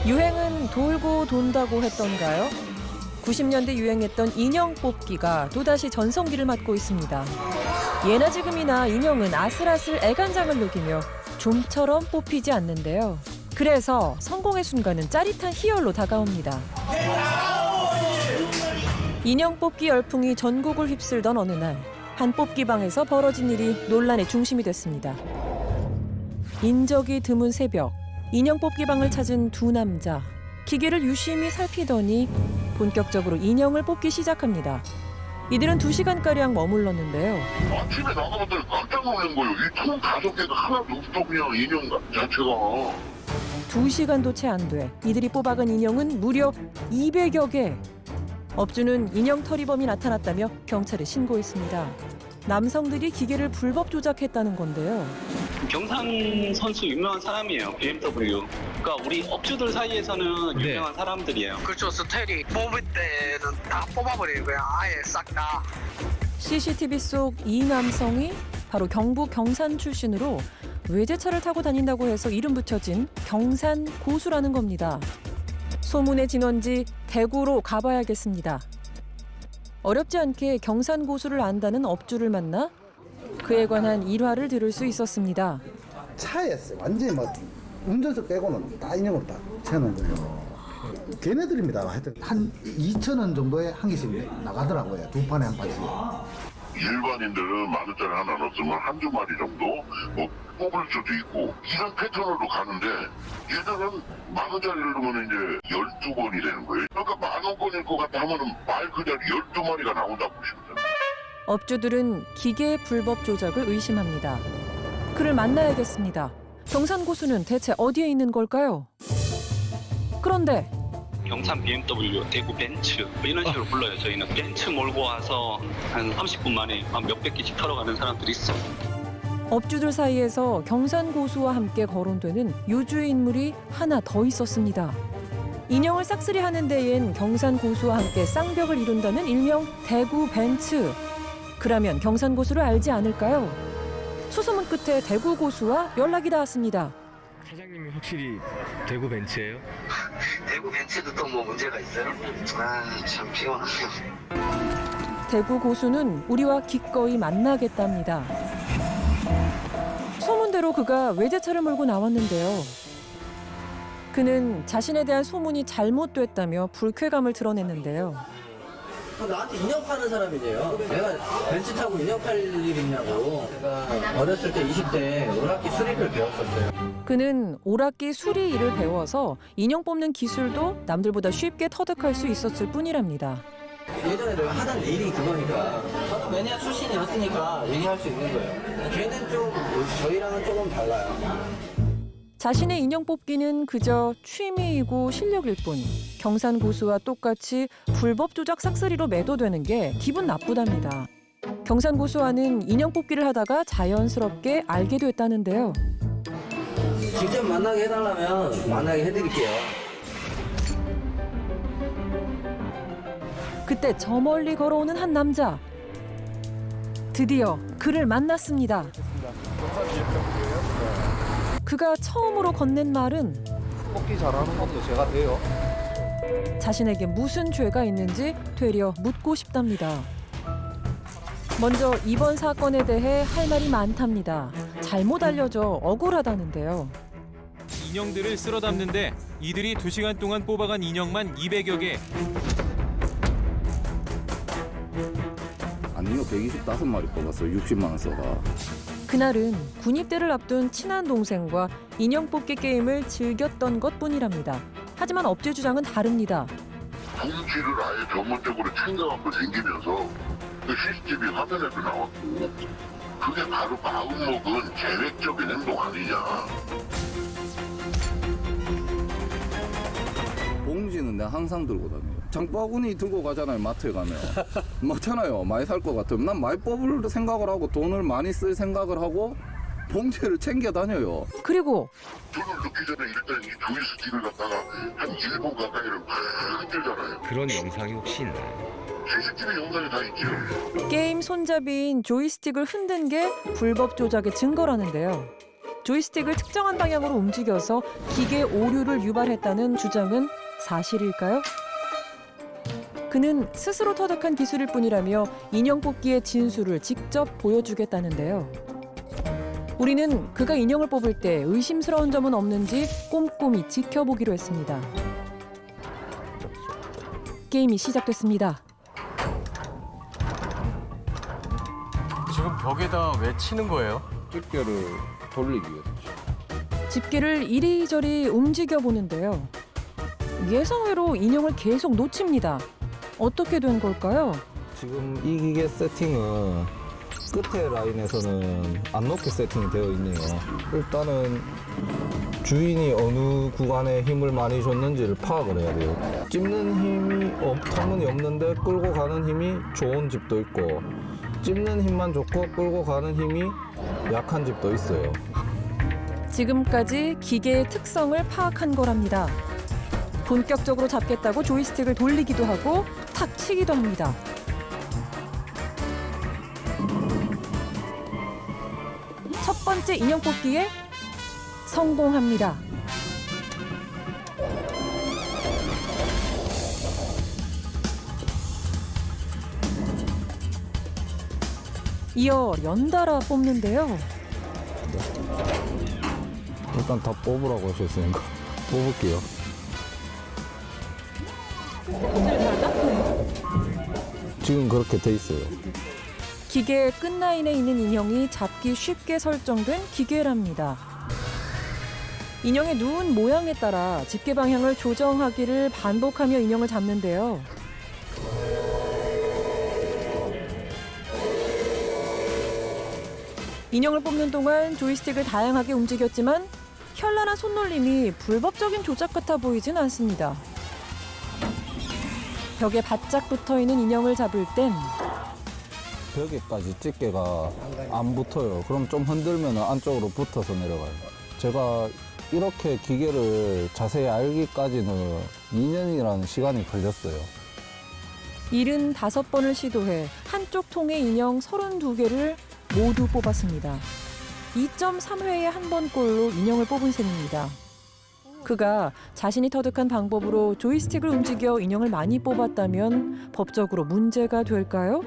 유행은 돌고 돈다고 했던가요? 90년대 유행했던 인형 뽑기가 또다시 전성기를 맞고 있습니다. 예나 지금이나 인형은 아슬아슬 애간장을 녹이며 좀처럼 뽑히지 않는데요. 그래서 성공의 순간은 짜릿한 희열로 다가옵니다. 인형 뽑기 열풍이 전국을 휩쓸던 어느 날, 한 뽑기방에서 벌어진 일이 논란의 중심이 됐습니다. 인적이 드문 새벽, 인형 뽑기방을 찾은 두 남자. 기계를 유심히 살피더니 본격적으로 인형을 뽑기 시작합니다. 이들은 2시간가량 머물렀는데요. 아침에 나가봤더니 깜짝 놀란 거예요. 이 총 5개가 하나도 없어, 그냥 인형 자체가. 2시간도 채 안 돼. 이들이 뽑아간 인형은 무려 200여 개. 업주는 인형 털이범이 나타났다며 경찰에 신고했습니다. 남성들이 기계를 불법 조작했다는 건데요. 경상 선수 유명한 사람이에요. BMW. 그러니까 우리 업주들 사이에서는 유명한 사람들이에요. 그렇죠. 스타일이 뽑을 때는 다 뽑아버리는 거야. 아예 싹 다. CCTV 속 이 남성이 바로 경북 경산 출신으로 외제차를 타고 다닌다고 해서 이름 붙여진 경산 고수라는 겁니다. 소문의 진원지 대구로 가봐야겠습니다. 어렵지 않게 경산 고수를 안다는 업주를 만나 그에 관한 일화를 들을 수 있었습니다. 차였어요. 완전히 막 운전석 빼고는 다 인형으로 다 채워놓은 거예요. 걔네들입니다. 하여튼 한 2,000원 정도에 한 개씩 나가더라고요. 두 판에 한 판씩. 일반인들은 10,000원짜리 하나 넣었으면 한두 마리 정도 뭐 뽑을 수도 있고 이런 패턴으로 가는데 얘들은 10,000원짜리를 넣으면 이제 12번이 되는 거예요. 그러니까 10,000원권일 것 같다 하면은 말 그대로 12마리가 나온다고 보시면 돼요. 업주들은 기계 불법 조작을 의심합니다. 그를 만나야겠습니다. 경산 고수는 대체 어디에 있는 걸까요? 그런데 경산 BMW, 대구 벤츠 뭐 이런 식으로 불러요. 저희는 벤츠 몰고 와서 한 30분 만에 한 몇백 개씩 털어가는 사람들이 있어요. 업주들 사이에서 경산 고수와 함께 거론되는 요주의 인물이 하나 더 있었습니다. 인형을 싹쓸이하는 데엔 경산 고수와 함께 쌍벽을 이룬다는 일명 대구 벤츠. 그라면 경산 고수를 알지 않을까요? 수소문 끝에 대구 고수와 연락이 닿았습니다. 사장님이 확실히 대구 벤츠예요? 대구 벤츠도 또 뭐 문제가 있어요? 아, 참 피곤하네요. 대구 고수는 우리와 기꺼이 만나겠답니다. 소문대로 그가 외제차를 몰고 나왔는데요. 그는 자신에 대한 소문이 잘못됐다며 불쾌감을 드러냈는데요. 나한테 인형 파는 사람이래요. 내가 벤츠 타고 인형 팔 일 있냐고. 제가 어렸을 때 20대 오락기 수리를 배웠었어요. 그는 오락기 수리 일을 배워서 인형 뽑는 기술도 남들보다 쉽게 터득할 수 있었을 뿐이랍니다. 예전에 내가 하던 일이 그거니까 저도 매니아 출신이었으니까 얘기할 수 있는 거예요. 걔는 좀 저희랑은 조금 달라요. 자신의 인형 뽑기는 그저 취미이고 실력일 뿐. 경산 고수와 똑같이 불법 조작 싹쓸이로 매도되는 게 기분 나쁘답니다. 경산 고수와는 인형 뽑기를 하다가 자연스럽게 알게 됐다는데요. 직접 만나게 해달라면 만나게 해드릴게요. 그때 저 멀리 걸어오는 한 남자. 드디어 그를 만났습니다. 그가 처음으로 건넨 말은 뽑기 잘하는 것도 제가 돼요. 자신에게 무슨 죄가 있는지 되려 묻고 싶답니다. 먼저 이번 사건에 대해 할 말이 많답니다. 잘못 알려져 억울하다는데요. 인형들을 쓸어 담는데 이들이 2시간 동안 뽑아간 인형만 200여 개. 아니요, 125마리 뽑았어요. 60만 원 써가. 그날은 군입대를 앞둔 친한 동생과 인형 뽑기 게임을 즐겼던 것뿐이랍니다. 하지만 업체 주장은 다릅니다. 분지를 아예 전문적으로 챙겨갖고 다니면서 그 CCTV 화면에도 나왔고 그게 바로 마음먹은 계획적인 행동 아니냐. 봉지는 내가 항상 들고 다녀요. 장바구니 들고 가잖아요, 마트에 가면. 맞잖아요. 많이 살 것 같으면 난 많이 뽑을 생각을 하고 돈을 많이 쓸 생각을 하고 봉지를 챙겨 다녀요. 그리고 돈을 넣기 전에 일단 이 조이스틱을 갖다가 한 1분 가까이를 막 흔들잖아요. 그런 영상이 혹시 있나요? CCTV 영상이 다 있죠. 게임 손잡이인 조이스틱을 흔든 게 불법 조작의 증거라는데요. 조이스틱을 특정한 방향으로 움직여서 기계 오류를 유발했다는 주장은 사실일까요? 그는 스스로 터득한 기술일 뿐이라며 인형 뽑기의 진술을 직접 보여주겠다는데요. 우리는 그가 인형을 뽑을 때 의심스러운 점은 없는지 꼼꼼히 지켜보기로 했습니다. 게임이 시작됐습니다. 지금 벽에다 왜 치는 거예요? 집게를 돌리기 위해서. 집게를 이리저리 움직여 보는데요. 예상외로 인형을 계속 놓칩니다. 어떻게 된 걸까요? 지금 이 기계 세팅은 끝에 라인에서는 안 놓게 세팅이 되어 있네요. 일단은 주인이 어느 구간에 힘을 많이 줬는지를 파악을 해야 돼요. 찝는 힘이 터무니없는데 끌고 가는 힘이 좋은 집도 있고, 찝는 힘만 좋고 끌고 가는 힘이 약한 집도 있어요. 지금까지 기계의 특성을 파악한 거랍니다. 본격적으로 잡겠다고 조이스틱을 돌리기도 하고 탁 치기도 합니다. 첫 번째 인형 뽑기에 성공합니다. 이어 연달아 뽑는데요. 일단 다 뽑으라고 하셨으니까 뽑을게요. 지금 그렇게 돼 있어요. 기계의 끝라인에 있는 인형이 잡기 쉽게 설정된 기계랍니다. 인형의 눈 모양에 따라 집게 방향을 조정하기를 반복하며 인형을 잡는데요. 인형을 뽑는 동안 조이스틱을 다양하게 움직였지만 현란한 손놀림이 불법적인 조작 같아 보이진 않습니다. 벽에 바짝 붙어있는 인형을 잡을 땐 벽에까지 집게가 안 붙어요. 그럼 좀 흔들면 안쪽으로 붙어서 내려가요. 제가 이렇게 기계를 자세히 알기까지는 2년이라는 시간이 걸렸어요. 75번을 시도해 한쪽 통의 인형 32개를 모두 뽑았습니다. 2.3회에 한 번꼴로 인형을 뽑은 셈입니다. 그가 자신이 터득한 방법으로 조이스틱을 움직여 인형을 많이 뽑았다면 법적으로 문제가 될까요?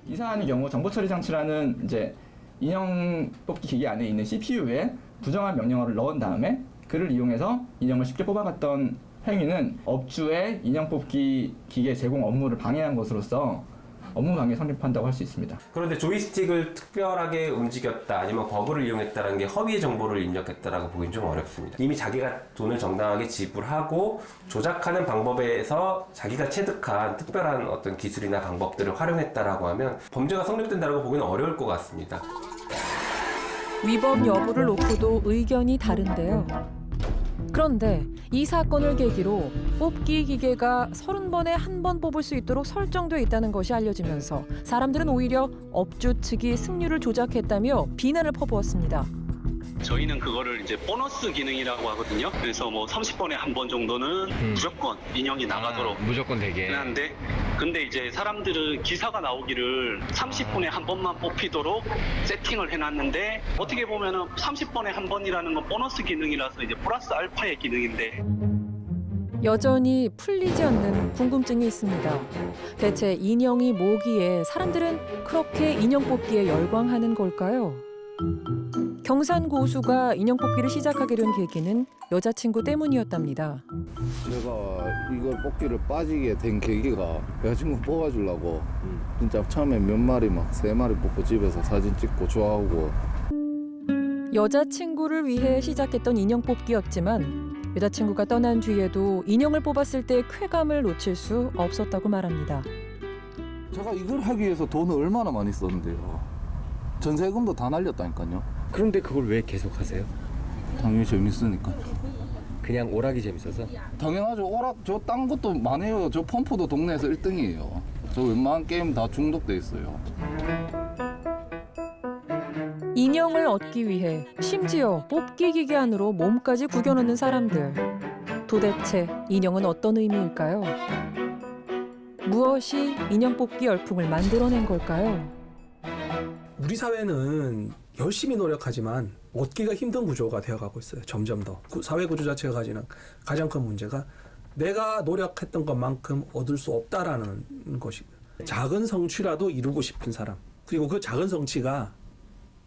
이 사안의 경우 정보 처리 장치라는 이제 인형 뽑기 기계 안에 있는 CPU에 부정한 명령어를 넣은 다음에 그를 이용해서 인형을 쉽게 뽑아갔던 행위는 업주의 인형 뽑기 기계 제공 업무를 방해한 것으로서 업무 방해 성립한다고 할 수 있습니다. 그런데 조이스틱을 특별하게 움직였다 아니면 버그를 이용했다는 게 허위의 정보를 입력했다라고 보기는 좀 어렵습니다. 이미 자기가 돈을 정당하게 지불하고 조작하는 방법에서 자기가 체득한 특별한 어떤 기술이나 방법들을 활용했다라고 하면 범죄가 성립된다고 보기는 어려울 것 같습니다. 위법 여부를 놓고도 의견이 다른데요. 그런데 이 사건을 계기로 뽑기 기계가 30번에 한 번 뽑을 수 있도록 설정되어 있다는 것이 알려지면서 사람들은 오히려 업주 측이 승률을 조작했다며 비난을 퍼부었습니다. 저희는 그거를 이제 보너스 기능이라고 하거든요. 그래서 뭐 30번에 한 번 정도는 무조건 인형이 나가도록 무조건 되게. 하는데, 근데 이제 사람들은 기사가 나오기를 30분에 한 번만 뽑히도록 세팅을 해놨는데, 어떻게 보면은 30번에 한 번이라는 건 보너스 기능이라서 이제 플러스 알파의 기능인데. 여전히 풀리지 않는 궁금증이 있습니다. 대체 인형이 뭐기에 사람들은 그렇게 인형 뽑기에 열광하는 걸까요? 경산 고수가 인형 뽑기를 시작하게 된 계기는 여자친구 때문이었답니다. 내가 이걸 뽑기를 빠지게 된 계기가 여자친구 뽑아주려고 진짜 처음에 몇 마리 막 3마리 뽑고 집에서 사진 찍고 좋아하고. 여자친구를 위해 시작했던 인형 뽑기였지만 여자친구가 떠난 뒤에도 인형을 뽑았을 때 쾌감을 놓칠 수 없었다고 말합니다. 제가 이걸 하기 위해서 돈을 얼마나 많이 썼는데요. 전세금도 다 날렸다니까요. 그런데 그걸 왜 계속 하세요? 당연히 재밌으니까요. 그냥 오락이 재밌어서? 당연하죠. 오락 저 딴 것도 많이 해요. 저 펌프도 동네에서 1등이에요. 저 웬만한 게임 다 중독돼 있어요. 인형을 얻기 위해 심지어 뽑기 기계 안으로 몸까지 구겨넣는 사람들. 도대체 인형은 어떤 의미일까요? 무엇이 인형 뽑기 열풍을 만들어낸 걸까요? 우리 사회는 열심히 노력하지만 얻기가 힘든 구조가 되어가고 있어요. 점점 더. 사회 구조 자체가 가지는 가장 큰 문제가 내가 노력했던 것만큼 얻을 수 없다라는 것이고요. 작은 성취라도 이루고 싶은 사람. 그리고 그 작은 성취가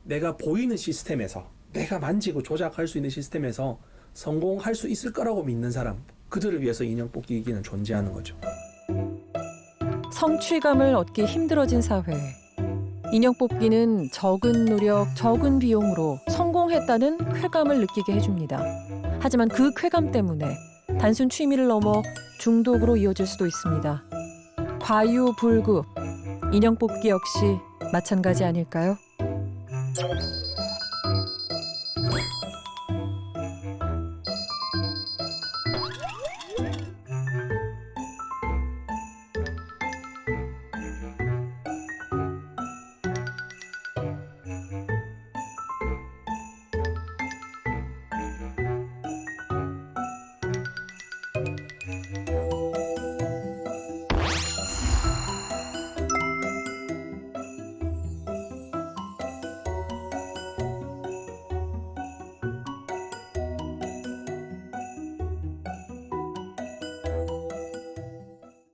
내가 보이는 시스템에서 내가 만지고 조작할 수 있는 시스템에서 성공할 수 있을 거라고 믿는 사람. 그들을 위해서 인형 뽑기 기기는 존재하는 거죠. 성취감을 얻기 힘들어진 사회. 인형 뽑기는 적은 노력, 적은 비용으로 성공했다는 쾌감을 느끼게 해줍니다. 하지만 그 쾌감 때문에 단순 취미를 넘어 중독으로 이어질 수도 있습니다. 과유불급, 인형 뽑기 역시 마찬가지 아닐까요?